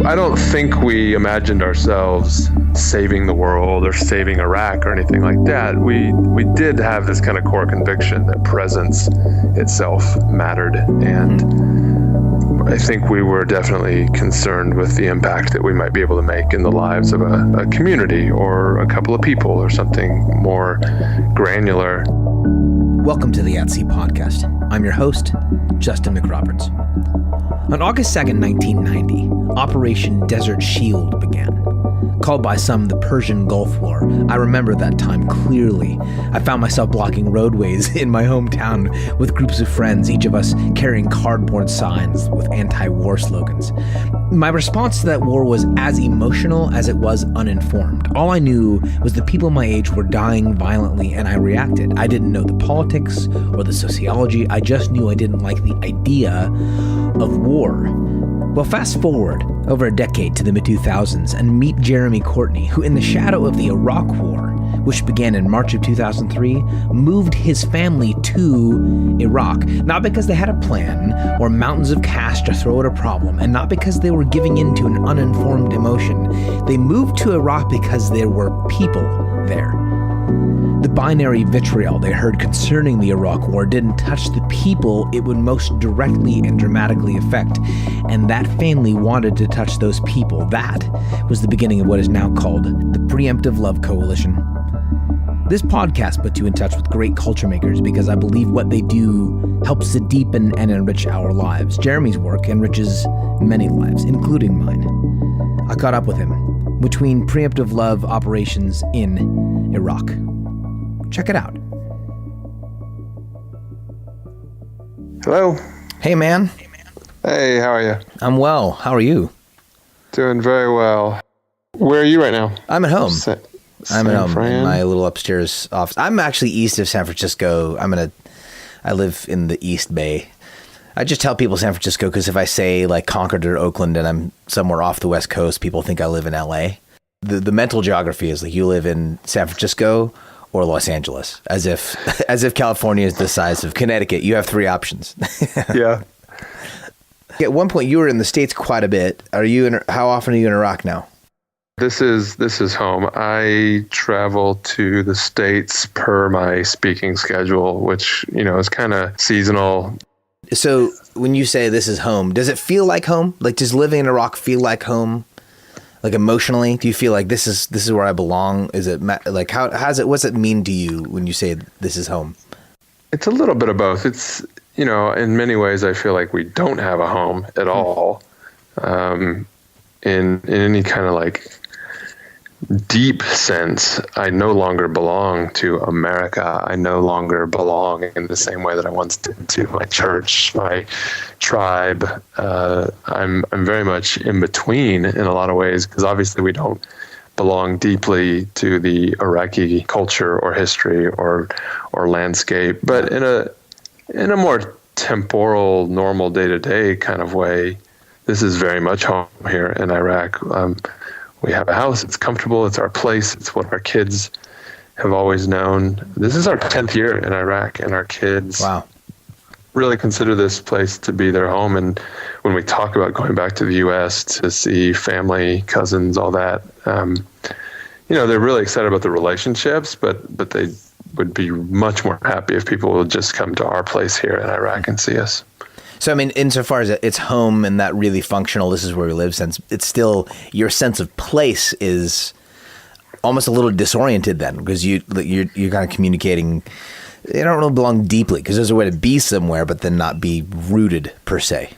I don't think we imagined ourselves saving the world or saving Iraq or anything like that. We did have this kind of core conviction that presence itself mattered. And I think we were definitely concerned with the impact that we might be able to make in the lives of a community or a couple of people or something more granular. Welcome to the At Sea podcast. I'm your host, Justin McRoberts. On August 2nd, 1990, Operation Desert Shield began. Called by some the Persian Gulf War, I remember that time clearly. I found myself blocking roadways in my hometown with groups of friends, each of us carrying cardboard signs with anti-war slogans. My response to that war was as emotional as it was uninformed. All I knew was the people my age were dying violently, and I reacted. I didn't know the politics or the sociology. I just knew I didn't like the idea of war. Well, fast forward over a decade to the mid-2000s and meet Jeremy Courtney, who in the shadow of the Iraq War, which began in March of 2003, moved his family to Iraq, not because they had a plan or mountains of cash to throw at a problem, and not because they were giving in to an uninformed emotion. They moved to Iraq because there were people there. The binary vitriol they heard concerning the Iraq War didn't touch the people it would most directly and dramatically affect, and that family wanted to touch those people. That was the beginning of what is now called the Preemptive Love Coalition. This podcast puts you in touch with great culture makers because I believe what they do helps to deepen and enrich our lives. Jeremy's work enriches many lives, including mine. I caught up with him between preemptive love operations in Iraq. Check it out. Hello. Hey, man. Hey, how are you? I'm well. How are you? Doing very well. Where are you right now? I'm at home. I'm at home Fran? in my little upstairs office. I'm actually east of San Francisco. I live in the East Bay. I just tell people San Francisco because if I say like Concord or Oakland and I'm somewhere off the West Coast, people think I live in LA. The mental geography is like you live in San Francisco or Los Angeles, as if California is the size of Connecticut. You have three options. Yeah. At one point, you were in the States quite a bit. How often are you in Iraq now? This is home. I travel to the States per my speaking schedule, which, is kind of seasonal. So when you say this is home, does it feel like home? Like, does living in Iraq feel like home? Like emotionally, do you feel like this is where I belong? Is it like what's it mean to you when you say this is home? It's a little bit of both. It's, in many ways, I feel like we don't have a home at all. In any kind of like deep sense, I no longer belong to America. I no longer belong in the same way that I once did to my church, my tribe. I'm very much in between in a lot of ways because obviously we don't belong deeply to the Iraqi culture or history or landscape, but in a more temporal, normal day-to-day kind of way, this is very much home here in Iraq. We have a house, it's comfortable, it's our place, it's what our kids have always known. This is our 10th year in Iraq, and our kids really consider this place to be their home. And when we talk about going back to the U.S. to see family, cousins, all that, they're really excited about the relationships, but they would be much more happy if people would just come to our place here in Iraq and see us. So, I mean, insofar as it's home and that really functional, this is where we live, since it's still, your sense of place is almost a little disoriented then, because you're kind of communicating, you don't really belong deeply, because there's a way to be somewhere, but then not be rooted per se.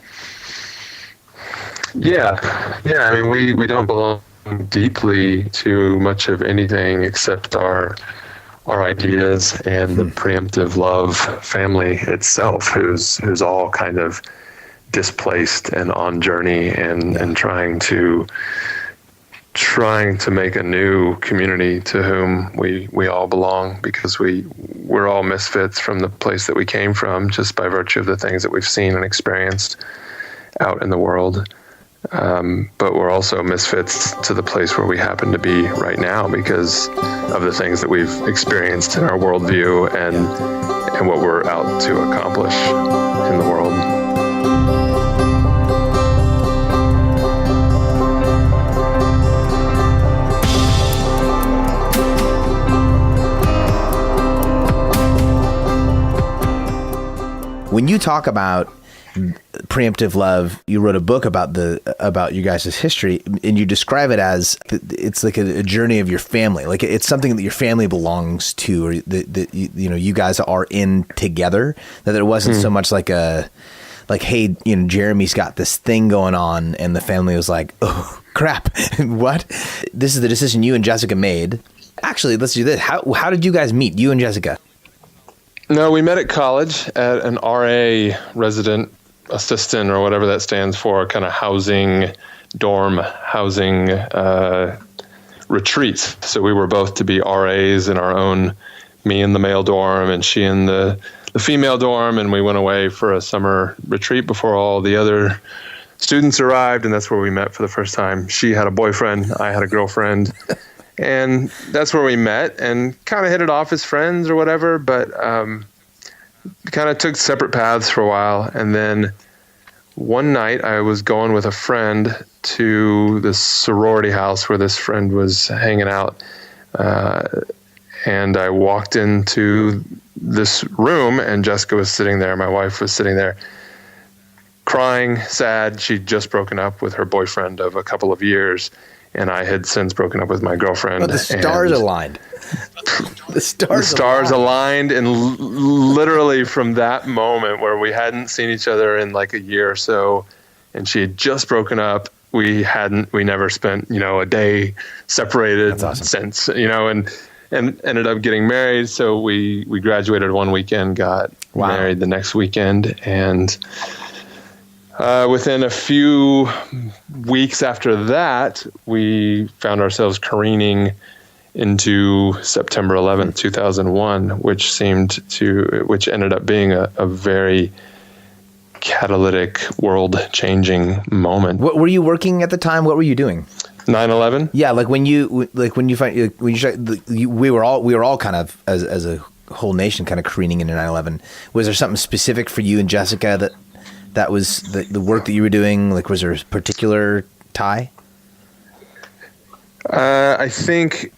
Yeah. I mean, we don't belong deeply to much of anything except our ideas and the preemptive love family itself, who's all kind of displaced and on journey and trying to make a new community to whom we all belong, because we're all misfits from the place that we came from just by virtue of the things that we've seen and experienced out in the world. But we're also misfits to the place where we happen to be right now because of the things that we've experienced in our worldview and what we're out to accomplish in the world. When you talk about preemptive love, you wrote a book about you guys' history, and you describe it as it's like a journey of your family. Like it's something that your family belongs to, or that you guys are in together. That it wasn't so much like hey, Jeremy's got this thing going on, and the family was like, oh crap, what? This is the decision you and Jessica made. Actually, let's do this. How did you guys meet, you and Jessica? No, we met at college at an RA, resident assistant, or whatever that stands for, kind of dorm housing retreats. So we were both to be RAs in our own, me in the male dorm and she in the female dorm. And we went away for a summer retreat before all the other students arrived. And that's where we met for the first time. She had a boyfriend, I had a girlfriend. And that's where we met and kind of hit it off as friends or whatever, but kind of took separate paths for a while. And then one night I was going with a friend to the sorority house where this friend was hanging out. And I walked into this room and Jessica was sitting there. My wife was sitting there crying, sad. She'd just broken up with her boyfriend of a couple of years. And I had since broken up with my girlfriend. Oh, the stars aligned. The stars aligned. And literally from that moment where we hadn't seen each other in like a year or so, and she had just broken up, we never spent, a day separated since, and ended up getting married. So we graduated one weekend, got married the next weekend. And within a few weeks after that, we found ourselves careening into September 11th, 2001, which ended up being a very catalytic, world-changing moment. What were you working at the time? What were you doing? 9/11? Yeah, we were all kind of as a whole nation kind of careening into 9/11. Was there something specific for you and Jessica that was the work that you were doing? Like, was there a particular tie? I think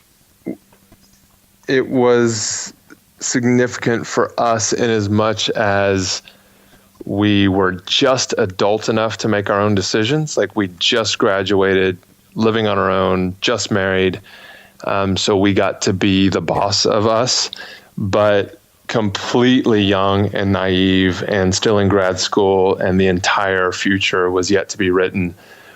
it was significant for us in as much as we were just adult enough to make our own decisions. Like, we just graduated, living on our own, just married. So we got to be the boss of us, but completely young and naive and still in grad school, and the entire future was yet to be written.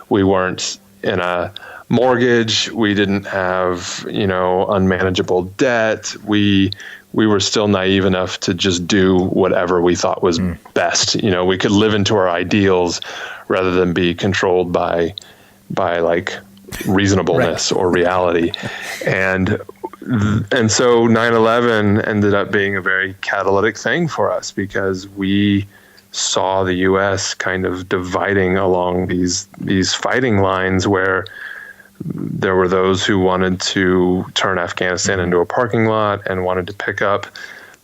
We weren't in a mortgage. We didn't have, unmanageable debt. We were still naive enough to just do whatever we thought was best. We could live into our ideals rather than be controlled by like reasonableness or reality. And so 9/11 ended up being a very catalytic thing for us because we saw the U.S. kind of dividing along these fighting lines where there were those who wanted to turn Afghanistan into a parking lot and wanted to pick up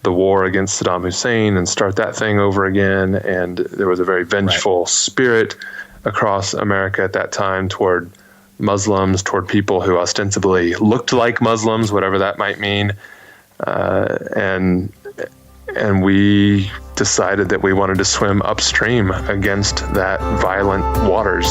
the war against Saddam Hussein and start that thing over again. And there was a very vengeful spirit across America at that time toward Muslims, toward people who ostensibly looked like Muslims, whatever that might mean. And we decided that we wanted to swim upstream against that violent waters.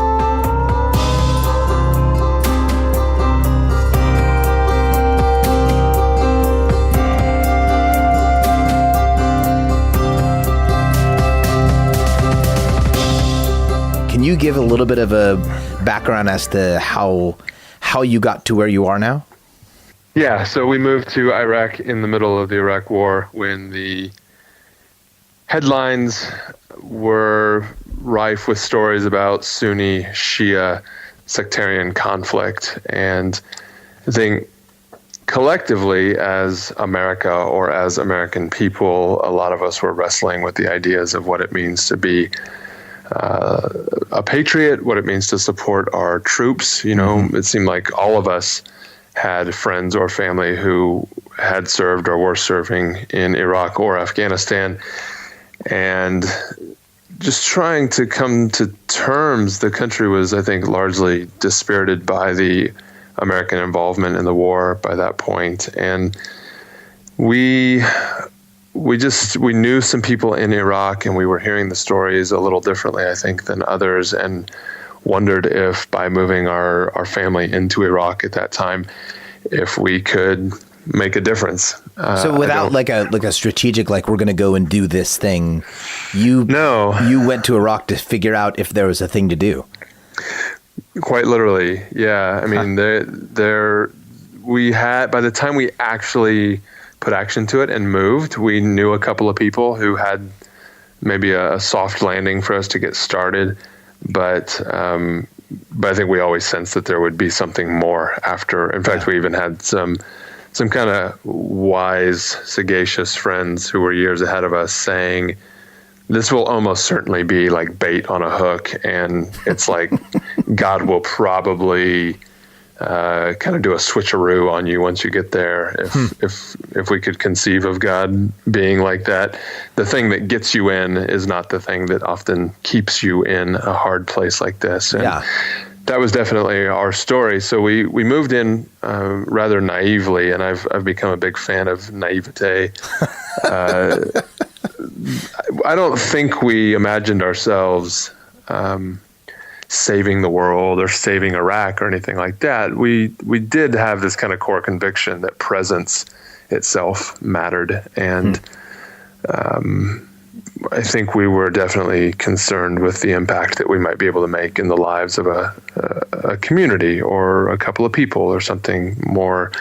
Can you give a little bit of a background as to how you got to where you are now? Yeah, so we moved to Iraq in the middle of the Iraq War when the headlines were rife with stories about Sunni Shia sectarian conflict. And I think collectively as America or as American people, a lot of us were wrestling with the ideas of what it means to be a patriot, what it means to support our troops. It seemed like all of us had friends or family who had served or were serving in Iraq or Afghanistan. And just trying to come to terms, the country was, I think, largely dispirited by the American involvement in the war by that point. And we we knew some people in Iraq, and we were hearing the stories a little differently, I think, than others, and wondered if by moving our family into Iraq at that time, if we could make a difference. So without like a strategic, like, we're going to go and do this thing, you went to Iraq to figure out if there was a thing to do. Quite literally. Yeah. I mean, we had, by the time we actually put action to it and moved, we knew a couple of people who had maybe a soft landing for us to get started. But I think we always sensed that there would be something more after. In fact, we even had some kind of wise, sagacious friends who were years ahead of us saying, this will almost certainly be like bait on a hook. And it's like God will probably kind of do a switcheroo on you once you get there. If we could conceive of God being like that, the thing that gets you in is not the thing that often keeps you in a hard place like this. And that was definitely our story. So we moved in rather naively, and I've become a big fan of naivete. I don't think we imagined ourselves saving the world or saving Iraq or anything like that. We did have this kind of core conviction that presence itself mattered, and I think we were definitely concerned with the impact that we might be able to make in the lives of a community or a couple of people or something more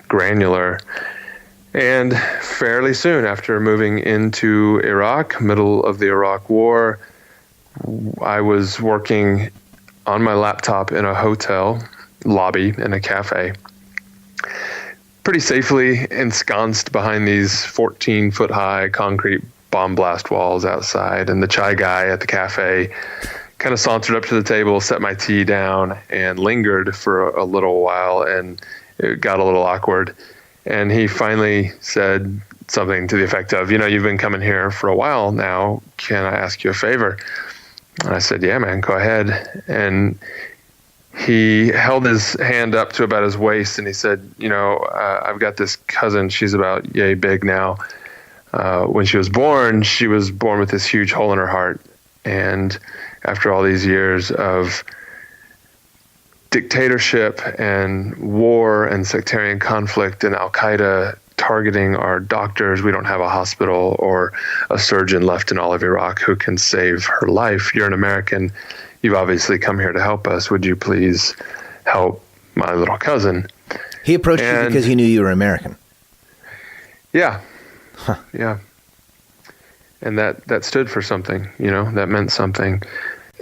granular. And fairly soon after moving into Iraq, middle of the Iraq War, I was working on my laptop in a hotel lobby in a cafe, pretty safely ensconced behind these 14-foot high concrete bomb blast walls outside. And the chai guy at the cafe kind of sauntered up to the table, set my tea down, and lingered for a little while, and it got a little awkward. And he finally said something to the effect of, you've been coming here for a while now. Can I ask you a favor? And I said, yeah, man, go ahead. And he held his hand up to about his waist, and he said, I've got this cousin. She's about yay big now. When she was born with this huge hole in her heart. And after all these years of dictatorship and war and sectarian conflict and Al-Qaeda targeting our doctors, we don't have a hospital or a surgeon left in all of Iraq who can save her life. You're an American. You've obviously come here to help us. Would you please help my little cousin? He approached you because he knew you were American. Yeah. Huh. Yeah. And that stood for something, that meant something.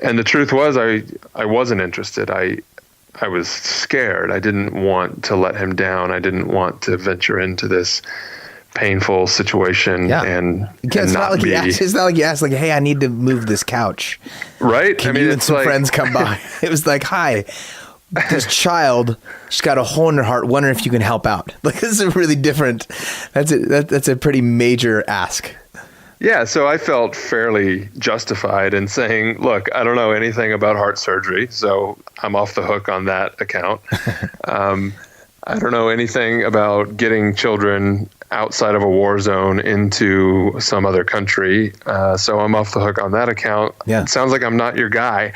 And the truth was I wasn't interested. I was scared. I didn't want to let him down. I didn't want to venture into this painful situation and it's not like you asked, like, hey, I need to move this couch. Right? Can you and some friends come by? It was like, hi, this child, she's got a hole in her heart. Wondering if you can help out. Like, this is a really different, that's a pretty major ask. Yeah, so I felt fairly justified in saying, look, I don't know anything about heart surgery, so I'm off the hook on that account. I don't know anything about getting children outside of a war zone into some other country, so I'm off the hook on that account. Yeah. It sounds like I'm not your guy.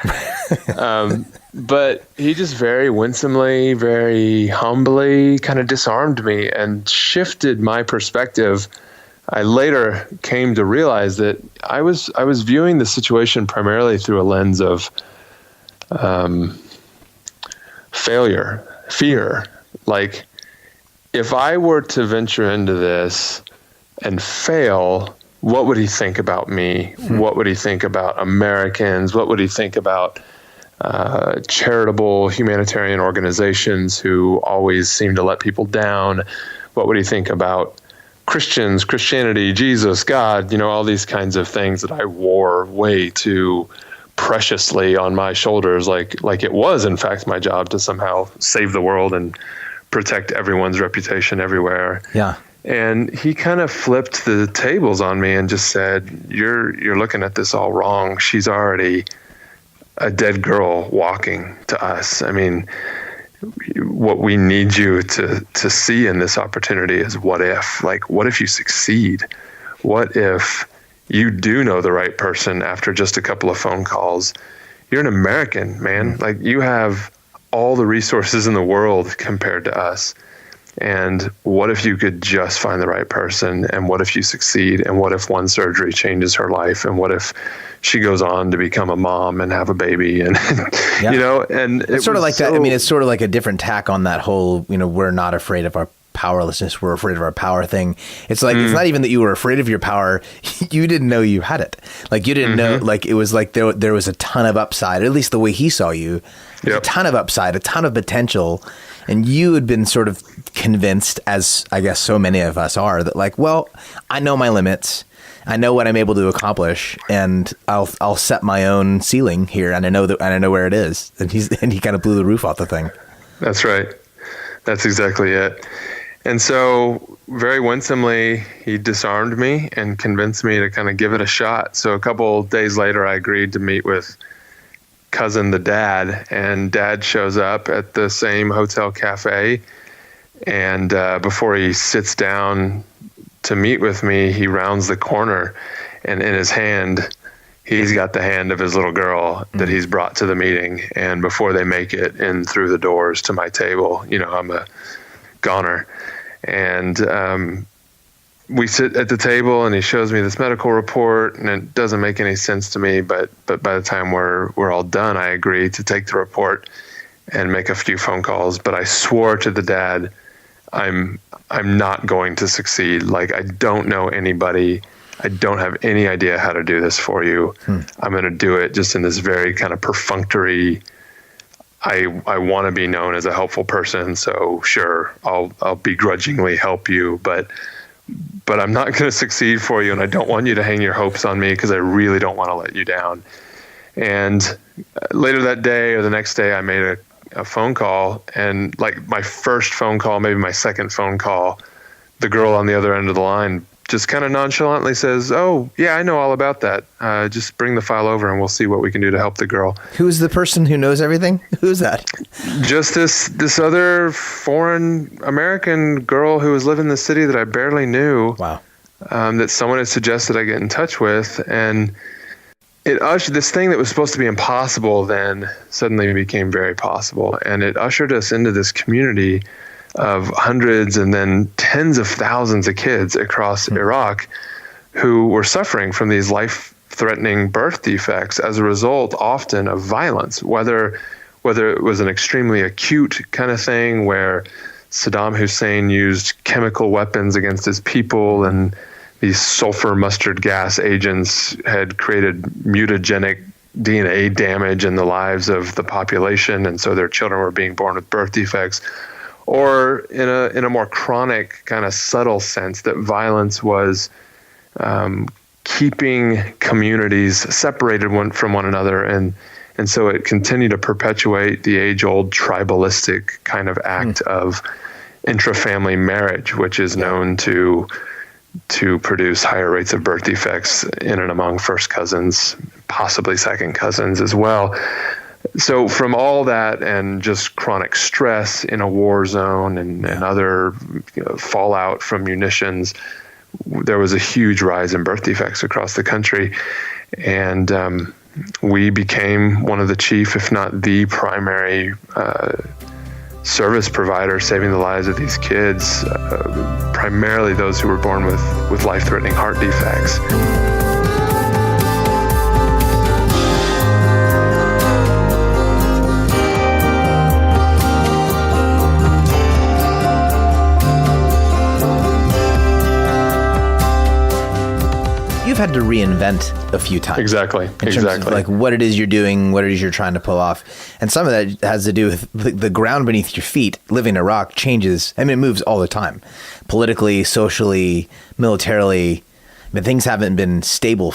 But he just very winsomely, very humbly kind of disarmed me and shifted my perspective. I later came to realize that I was viewing the situation primarily through a lens of failure, fear. Like, if I were to venture into this and fail, what would he think about me? What would he think about Americans? What would he think about charitable humanitarian organizations who always seem to let people down? What would he think about Christians, Christianity, Jesus, God, all these kinds of things that I wore way too preciously on my shoulders, like it was, in fact, my job to somehow save the world and protect everyone's reputation everywhere. Yeah. And he kind of flipped the tables on me and just said, you're looking at this all wrong. She's already a dead girl walking to us. I mean, what we need you to see in this opportunity is what if you succeed? what if you do know the right person after just a couple of phone calls? You're an American, man. Like, you have all the resources in the world compared to us. And what if you could just find the right person? And what if you succeed? And what if one surgery changes her life? And what if she goes on to become a mom and have a baby? And, and it's sort of like that. I mean, it's sort of like a different tack on that whole, we're not afraid of our powerlessness. We're afraid of our power thing. It's like, it's not even that you were afraid of your power. You didn't know you had it. Like, you didn't know, like, it was like there was a ton of upside, at least the way he saw you. A ton of upside, a ton of potential. And you had been sort of convinced, as I guess so many of us are, that like, well, I know my limits. I know what I'm able to accomplish, and I'll set my own ceiling here, and I know where it is. And he kind of blew the roof off the thing. That's right. That's exactly it. And so very winsomely, he disarmed me and convinced me to kind of give it a shot. So a couple days later, I agreed to meet with cousin, the dad, and dad shows up at the same hotel cafe. And before he sits down to meet with me, he rounds the corner, and in his hand, he's got the hand of his little girl that he's brought to the meeting. And before they make it in through the doors to my table, I'm a goner. And we sit at the table, and he shows me this medical report, and it doesn't make any sense to me. But by the time we're all done, I agree to take the report and make a few phone calls. But I swore to the dad, I'm not going to succeed. Like, I don't know anybody. I don't have any idea how to do this for you. I'm going to do it just in this very kind of perfunctory, I want to be known as a helpful person. So sure, I'll begrudgingly help you, but I'm not going to succeed for you. And I don't want you to hang your hopes on me, because I really don't want to let you down. And later that day or the next day, I made a phone call, and like my first phone call, maybe my second phone call, the girl on the other end of the line just kind of nonchalantly says, "Oh, yeah, I know all about that. Just bring the file over and we'll see what we can do to help the girl." Who's the person who knows everything? Who's that? Just this other foreign American girl who was living in the city that I barely knew. Wow. That someone had suggested I get in touch with. And it ushered this thing that was supposed to be impossible then suddenly became very possible. And it ushered us into this community of hundreds and then tens of thousands of kids across Iraq who were suffering from these life-threatening birth defects as a result often of violence, whether it was an extremely acute kind of thing where Saddam Hussein used chemical weapons against his people, and these sulfur mustard gas agents had created mutagenic DNA damage in the lives of the population, and so their children were being born with birth defects. Or in a more chronic kind of subtle sense, that violence was keeping communities separated from one another, and so it continued to perpetuate the age-old tribalistic kind of act of intra-family marriage, which is known to produce higher rates of birth defects in and among first cousins, possibly second cousins as well. So from all that and just chronic stress in a war zone and other fallout from munitions, there was a huge rise in birth defects across the country. And we became one of the chief, if not the primary service provider saving the lives of these kids, primarily those who were born with life-threatening heart defects. You've had to reinvent a few times. Exactly. In terms of like what it is you're doing, what it is you're trying to pull off. And some of that has to do with the ground beneath your feet. Living in Iraq changes. I mean, it moves all the time. Politically, socially, militarily. I mean, things haven't been stable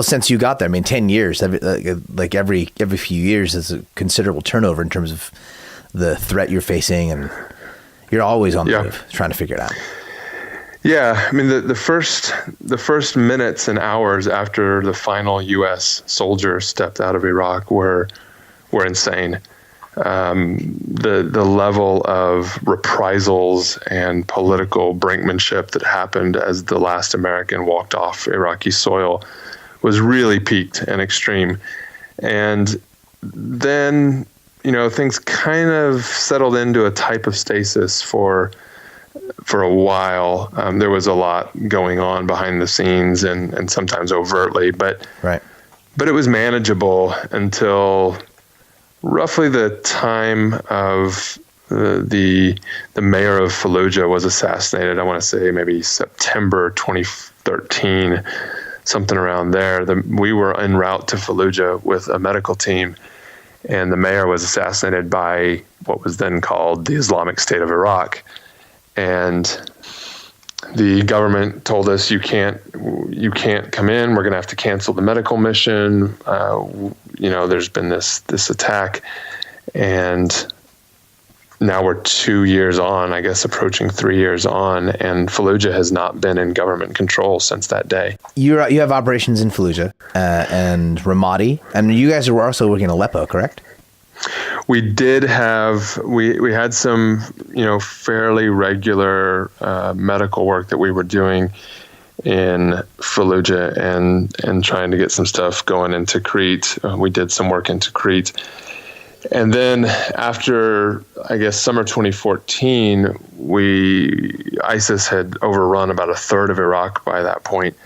since you got there. I mean, 10 years. Like every few years is a considerable turnover in terms of the threat you're facing. And you're always on the move, trying to figure it out. Yeah, I mean, the first minutes and hours after the final U.S. soldier stepped out of Iraq were insane. the level of reprisals and political brinkmanship that happened as the last American walked off Iraqi soil was really peaked and extreme. And then, things kind of settled into a type of stasis for a while. There was a lot going on behind the scenes and sometimes overtly, but it was manageable until roughly the time of the mayor of Fallujah was assassinated. I want to say maybe September 2013, something around there. We were en route to Fallujah with a medical team, and the mayor was assassinated by what was then called the Islamic State of Iraq. And the government told us, you can't come in. We're going to have to cancel the medical mission. There's been this attack, and now we're 2 years on, I guess approaching 3 years on, and Fallujah has not been in government control since that day. You have operations in Fallujah and Ramadi, and you guys were also working in Aleppo, correct? We did have, we had some, fairly regular medical work that we were doing in Fallujah and trying to get some stuff going into Crete. We did some work into Crete. And then after, I guess, summer 2014, ISIS had overrun about a third of Iraq by that point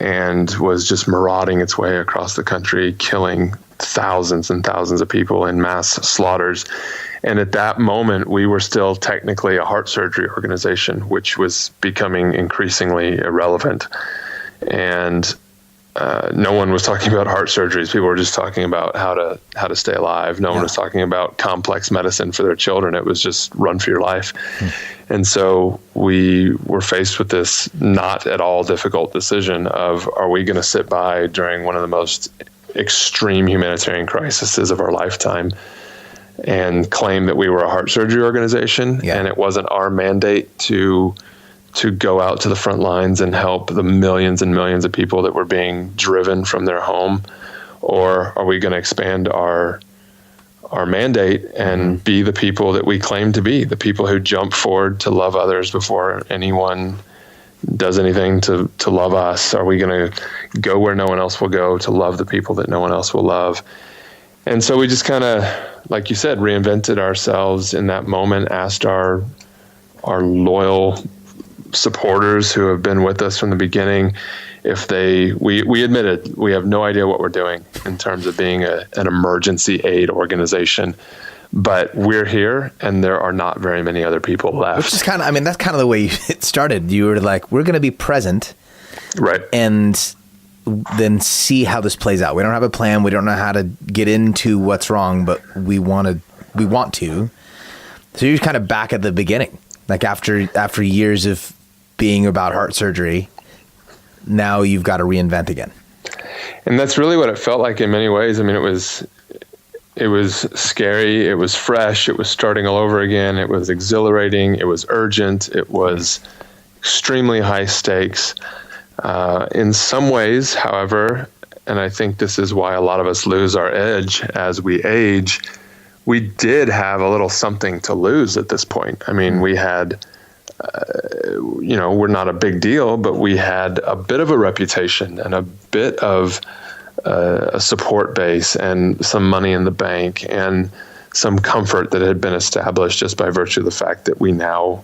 and was just marauding its way across the country, killing thousands and thousands of people in mass slaughters. And at that moment, we were still technically a heart surgery organization, which was becoming increasingly irrelevant. And no one was talking about heart surgeries. People were just talking about how to stay alive. No one was talking about complex medicine for their children. It was just run for your life. And so we were faced with this not at all difficult decision of, are we going to sit by during one of the most extreme humanitarian crises of our lifetime and claim that we were a heart surgery organization, and it wasn't our mandate to go out to the front lines and help the millions and millions of people that were being driven from their home? Or are we going to expand our mandate and be the people that we claim to be, the people who jump forward to love others before anyone does anything to love us? Are we going to go where no one else will go to love the people that no one else will love? And so we just kind of, like you said, reinvented ourselves in that moment, asked our loyal supporters who have been with us from the beginning if we admitted we have no idea what we're doing in terms of being an emergency aid organization, but we're here and there are not very many other people left. Which is that's kind of the way it started. You were like, we're going to be present, right, and then see how this plays out. We don't have a plan. We don't know how to get into what's wrong, but we want to. So you're kind of back at the beginning, like after years of being about heart surgery, now you've got to reinvent again. And that's really what it felt like in many ways. I mean, it was scary. It was fresh. It was starting all over again. It was exhilarating. It was urgent. It was extremely high stakes. In some ways, however, and I think this is why a lot of us lose our edge as we age, we did have a little something to lose at this point. I mean, we had, we're not a big deal, but we had a bit of a reputation and a bit of a support base and some money in the bank and some comfort that had been established just by virtue of the fact that we now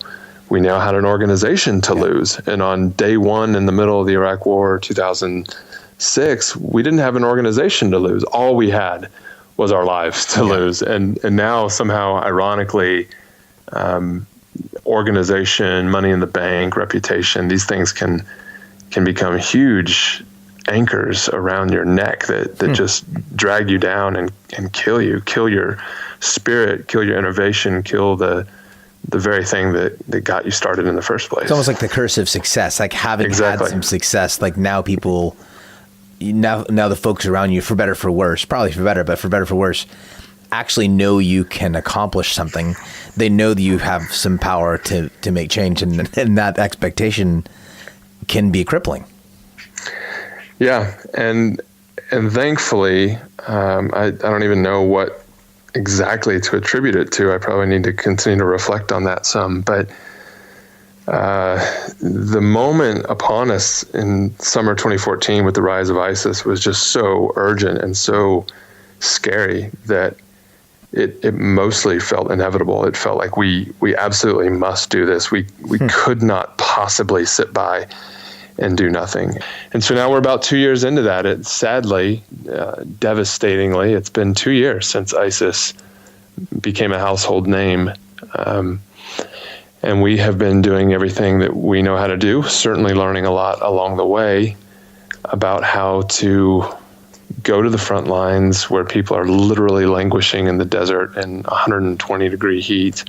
had an organization to lose. And on day one in the middle of the Iraq War, 2006, we didn't have an organization to lose. All we had was our lives to lose. And now somehow, ironically, organization, money in the bank, reputation, these things can become huge anchors around your neck that just drag you down and kill you, kill your spirit, kill your innovation, kill the very thing that got you started in the first place. It's almost like the curse of success, like having had some success, like now people, now the folks around you, for better, for worse, probably for better, but for better, for worse, actually know you can accomplish something. They know that you have some power to make change, and that expectation can be crippling. Yeah. And thankfully, I don't even know what exactly to attribute it to. I probably need to continue to reflect on that some. But the moment upon us in summer 2014 with the rise of ISIS was just so urgent and so scary that it mostly felt inevitable. It felt like we absolutely must do this. We could not possibly sit by and do nothing. And so now we're about 2 years into that. It sadly, devastatingly, it's been 2 years since ISIS became a household name. And we have been doing everything that we know how to do, certainly learning a lot along the way about how to go to the front lines where people are literally languishing in the desert in 120-degree heat,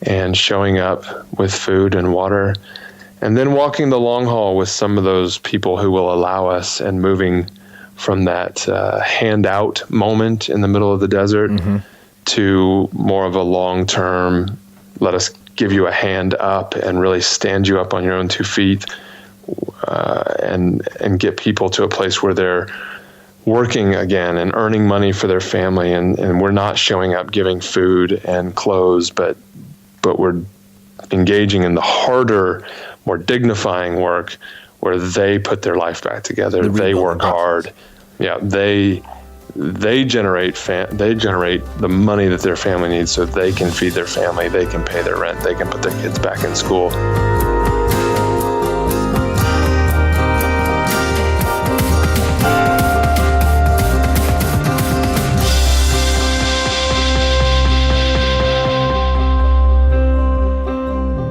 and showing up with food and water, and then walking the long haul with some of those people who will allow us, and moving from that handout moment in the middle of the desert to more of a long-term, let us give you a hand up and really stand you up on your own 2 feet, and get people to a place where they're working again and earning money for their family, and we're not showing up giving food and clothes, but we're engaging in the harder, more dignifying work where they put their life back together. They work hard. Yeah, they generate the money that their family needs so they can feed their family, they can pay their rent, they can put their kids back in school.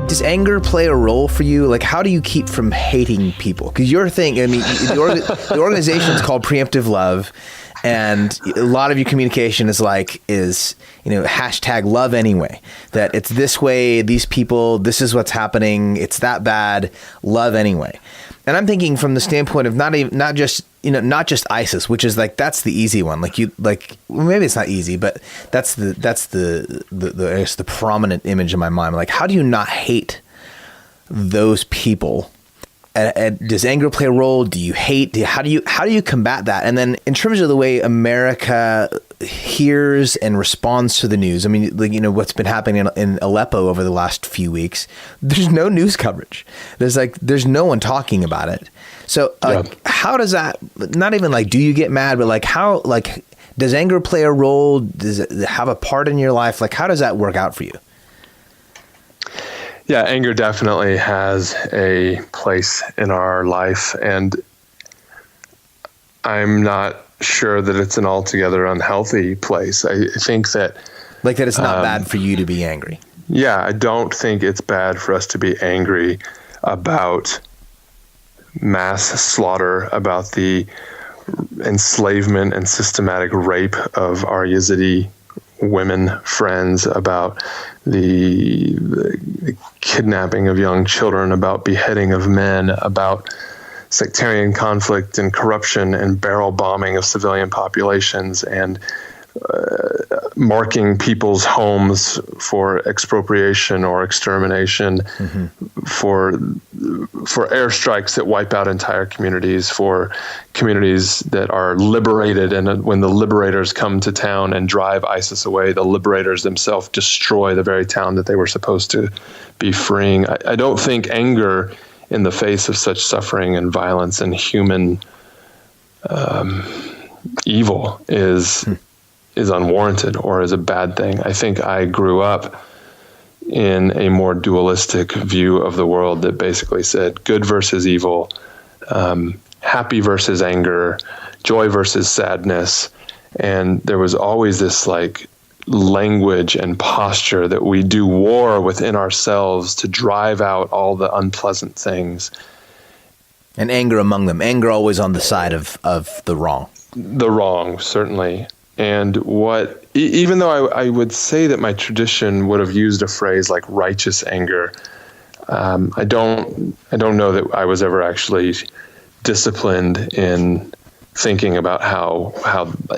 Does anger play a role for you? Like, how do you keep from hating people? Because your thing, I mean, the organization is called Preemptive Love, and a lot of your communication is hashtag love anyway. That it's this way, these people, this is what's happening, it's that bad, love anyway. And I'm thinking from the standpoint of not just ISIS, which is like, that's the easy one. Maybe it's not easy, but that's the I guess the prominent image in my mind. Like, how do you not hate those people? Does anger play a role? Do you hate? How do you combat that? And then in terms of the way America hears and responds to the news, I mean, what's been happening in Aleppo over the last few weeks, there's no news coverage. There's no one talking about it. So how does that, not even like, do you get mad, but like how, like, does anger play a role? Does it have a part in your life? Like, how does that work out for you? Yeah, anger definitely has a place in our life, and I'm not sure that it's an altogether unhealthy place. I think that it's not bad for you to be angry. Yeah, I don't think it's bad for us to be angry about mass slaughter, about the enslavement and systematic rape of our Yazidi women friends, about the kidnapping of young children, about beheading of men, about sectarian conflict and corruption and barrel bombing of civilian populations, and marking people's homes for expropriation or extermination, for airstrikes that wipe out entire communities, for communities that are liberated, and when the liberators come to town and drive ISIS away, the liberators themselves destroy the very town that they were supposed to be freeing. I don't think anger in the face of such suffering and violence and human evil is unwarranted or is a bad thing. I think I grew up in a more dualistic view of the world that basically said good versus evil, happy versus anger, joy versus sadness. And there was always this like language and posture that we do war within ourselves to drive out all the unpleasant things. And anger among them. Anger always on the side of the wrong. The wrong, certainly. And even though I would say that my tradition would have used a phrase like righteous anger, I don't know that I was ever actually disciplined in thinking about how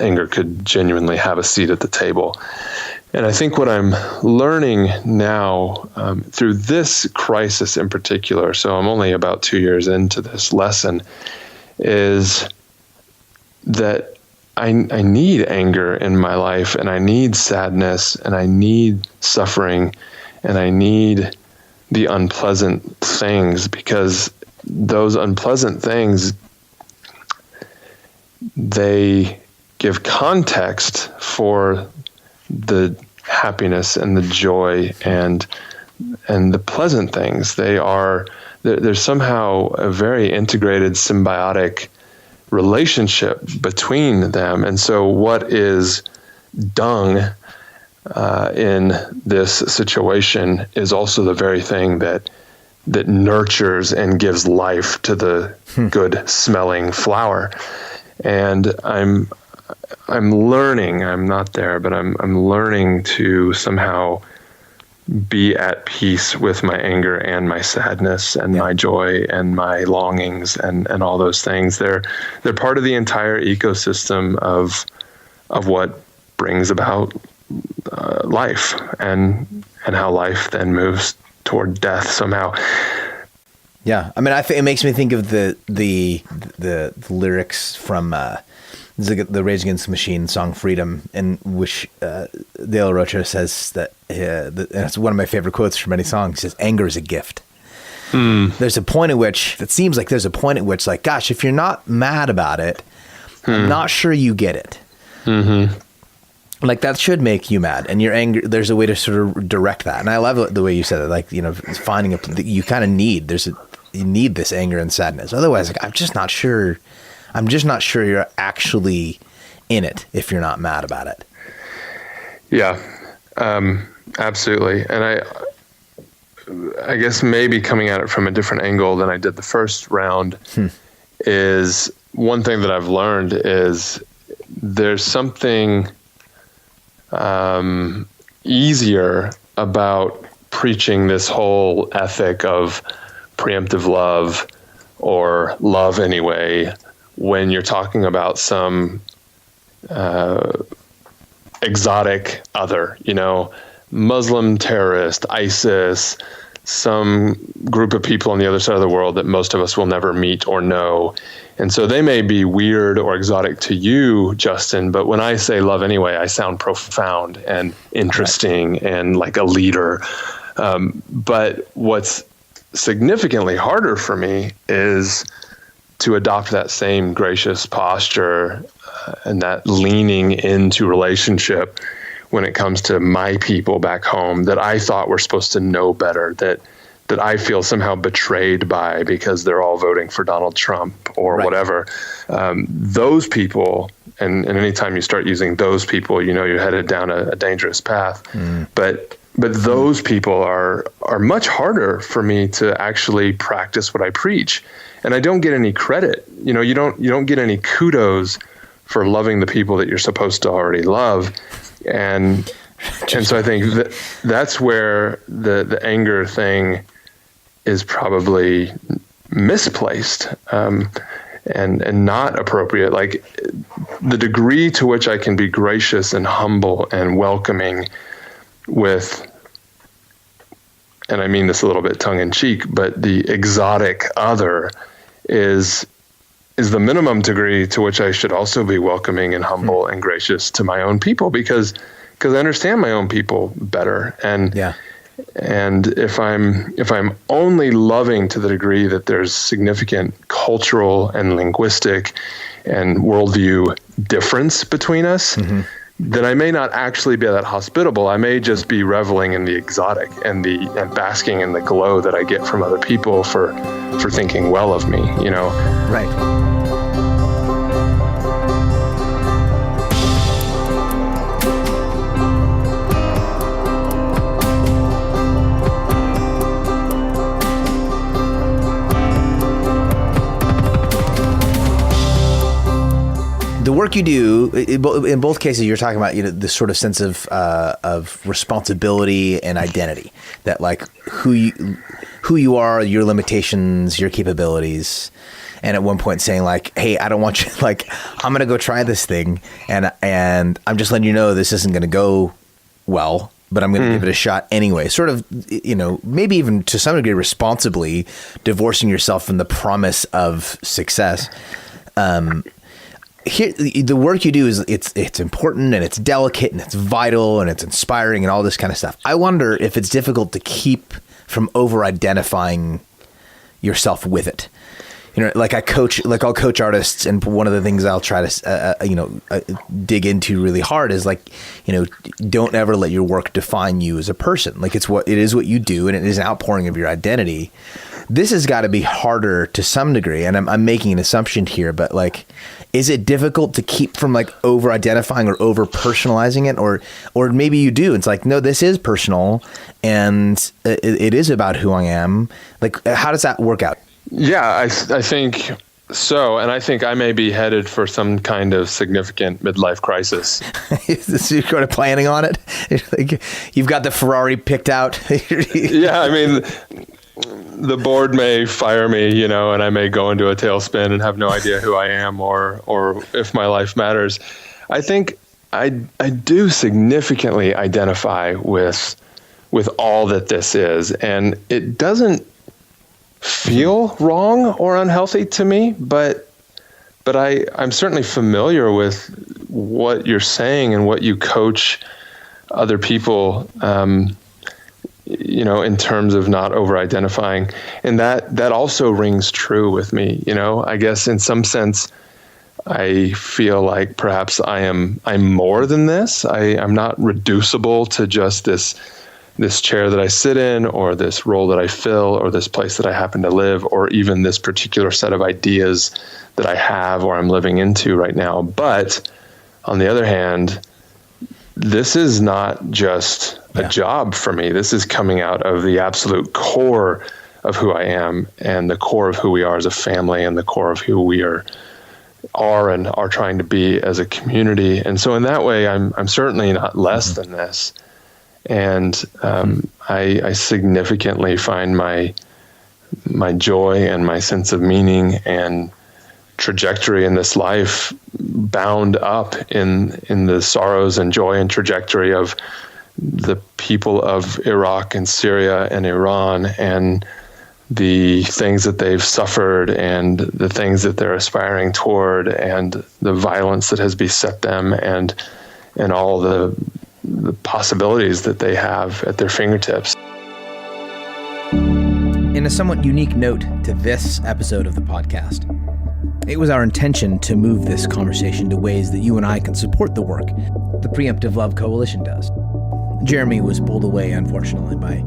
anger could genuinely have a seat at the table. And I think what I'm learning now through this crisis in particular, so I'm only about 2 years into this lesson, is that I need anger in my life, and I need sadness, and I need suffering, and I need the unpleasant things, because those unpleasant things, they give context for the happiness and the joy and the pleasant things. There's somehow a very integrated symbiotic relationship between them. And so what is dung in this situation is also the very thing that nurtures and gives life to the good smelling flower. And I'm learning, I'm not there, but I'm learning to somehow be at peace with my anger and my sadness and my joy and my longings and all those things. They're part of the entire ecosystem of what brings about life and how life then moves toward death somehow. Yeah, I mean, I think it makes me think of the lyrics from the Rage Against the Machine song "Freedom," in which Dale Rocha says that, and it's one of my favorite quotes from any song. He says, "Anger is a gift." There's a point at which it seems like like, gosh, if you're not mad about it, I'm not sure you get it. Mm-hmm. Like, that should make you mad, and your anger, there's a way to sort of direct that. And I love the way you said it, like, finding you kind of need, you need this anger and sadness. Otherwise, like, I'm just not sure you're actually in it if you're not mad about it. Yeah, absolutely. And I guess maybe coming at it from a different angle than I did the first round is one thing that I've learned is there's something easier about preaching this whole ethic of preemptive love or love anyway when you're talking about some exotic other, Muslim terrorist, ISIS, some group of people on the other side of the world that most of us will never meet or know. And so they may be weird or exotic to you, Justin, but when I say love anyway, I sound profound and interesting and like a leader. But what's significantly harder for me is to adopt that same gracious posture and that leaning into relationship when it comes to my people back home that I thought were supposed to know better, that I feel somehow betrayed by because they're all voting for Donald Trump or whatever. Those people, and anytime you start using those people, you're headed down a dangerous path. But those people are much harder for me to actually practice what I preach. And I don't get any credit. You don't get any kudos for loving the people that you're supposed to already love. And so I think that's where the anger thing is probably misplaced and not appropriate. Like the degree to which I can be gracious and humble and welcoming with, and I mean this a little bit tongue in cheek, but the exotic other is the minimum degree to which I should also be welcoming and humble and gracious to my own people because I understand my own people better. And if I'm only loving to the degree that there's significant cultural and linguistic and worldview difference between us, then I may not actually be that hospitable. I may just be reveling in the exotic and basking in the glow that I get from other people for thinking well of me, Right. The work you do, in both cases, you're talking about this sort of sense of responsibility and identity, that like who you are, your limitations, your capabilities, and at one point saying like, "Hey, I don't want you like I'm gonna go try this thing, and I'm just letting you know this isn't gonna go well, but I'm gonna give it a shot anyway." Sort of, maybe even to some degree responsibly divorcing yourself from the promise of success. here, the work you do is it's important and it's delicate and it's vital and it's inspiring and all this kind of stuff. I wonder if it's difficult to keep from over-identifying yourself with it. You know, like I'll coach artists, and one of the things I'll try to, dig into really hard is like, don't ever let your work define you as a person. Like it is what you do, and it is an outpouring of your identity. This has got to be harder to some degree, and I'm making an assumption here, but like, is it difficult to keep from like over-identifying or over-personalizing it, or maybe you do? It's like, no, this is personal, and it is about who I am. Like, how does that work out? Yeah, I think so. And I think I may be headed for some kind of significant midlife crisis. You're kind of planning on it? Like, you've got the Ferrari picked out? Yeah, I mean, the board may fire me, and I may go into a tailspin and have no idea who I am or if my life matters. I think I do significantly identify with all that this is. And it doesn't feel wrong or unhealthy to me, but I'm certainly familiar with what you're saying and what you coach other people, in terms of not over-identifying. And that also rings true with me. I guess in some sense, I feel like perhaps I'm more than this. I'm not reducible to just this chair that I sit in, or this role that I fill, or this place that I happen to live, or even this particular set of ideas that I have or I'm living into right now. But on the other hand, this is not just a job for me. This is coming out of the absolute core of who I am, and the core of who we are as a family, and the core of who we are and are trying to be as a community. And so in that way, I'm certainly not less than this. And I significantly find my joy and my sense of meaning and trajectory in this life bound up in the sorrows and joy and trajectory of the people of Iraq and Syria and Iran, and the things that they've suffered and the things that they're aspiring toward, and the violence that has beset them, and all the possibilities that they have at their fingertips. In a somewhat unique note to this episode of the podcast, it was our intention to move this conversation to ways that you and I can support the work the Preemptive Love Coalition does. Jeremy was pulled away, unfortunately, by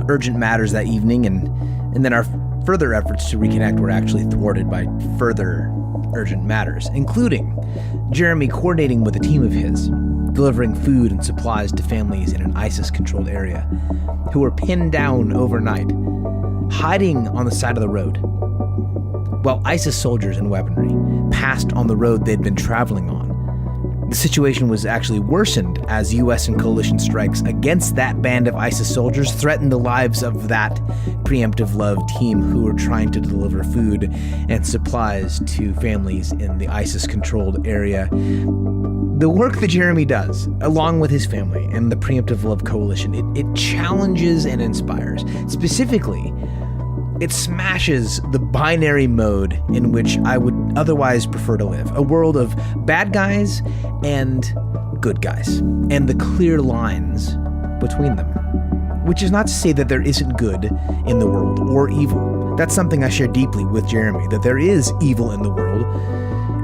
urgent matters that evening, and then our further efforts to reconnect were actually thwarted by further urgent matters, including Jeremy coordinating with a team of his, delivering food and supplies to families in an ISIS-controlled area who were pinned down overnight, hiding on the side of the road, while ISIS soldiers and weaponry passed on the road they'd been traveling on. The situation was actually worsened as U.S. and coalition strikes against that band of ISIS soldiers threatened the lives of that Preemptive Love team who were trying to deliver food and supplies to families in the ISIS-controlled area. The work that Jeremy does, along with his family and the Preemptive Love Coalition, it challenges and inspires. Specifically, it smashes the binary mode in which I would otherwise prefer to live. A world of bad guys and good guys, and the clear lines between them. Which is not to say that there isn't good in the world or evil. That's something I share deeply with Jeremy, that there is evil in the world,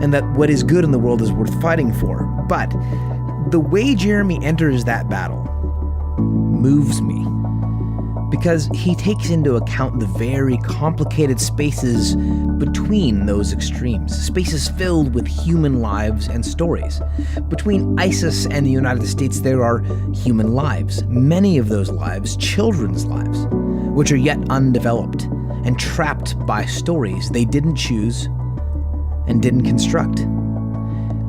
and that what is good in the world is worth fighting for. But the way Jeremy enters that battle moves me, because he takes into account the very complicated spaces between those extremes, spaces filled with human lives and stories. Between ISIS and the United States, there are human lives, many of those lives, children's lives, which are yet undeveloped and trapped by stories they didn't choose and didn't construct.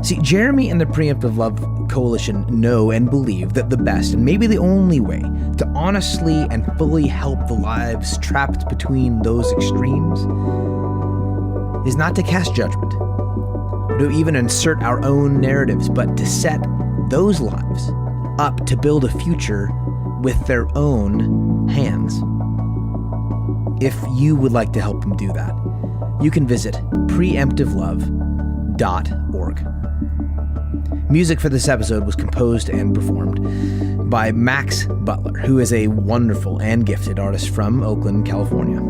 See, Jeremy and the Preemptive Love Coalition know and believe that the best, and maybe the only way, to honestly and fully help the lives trapped between those extremes is not to cast judgment, or to even insert our own narratives, but to set those lives up to build a future with their own hands. If you would like to help them do that, you can visit preemptivelove.org. Music for this episode was composed and performed by Max Butler, who is a wonderful and gifted artist from Oakland, California.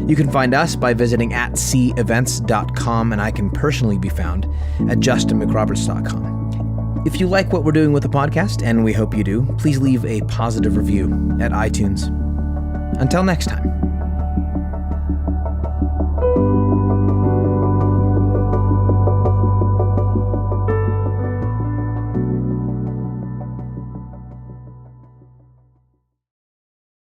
You can find us by visiting @cevents.com, and I can personally be found at justinmcroberts.com. If you like what we're doing with the podcast, and we hope you do, please leave a positive review at iTunes. Until next time.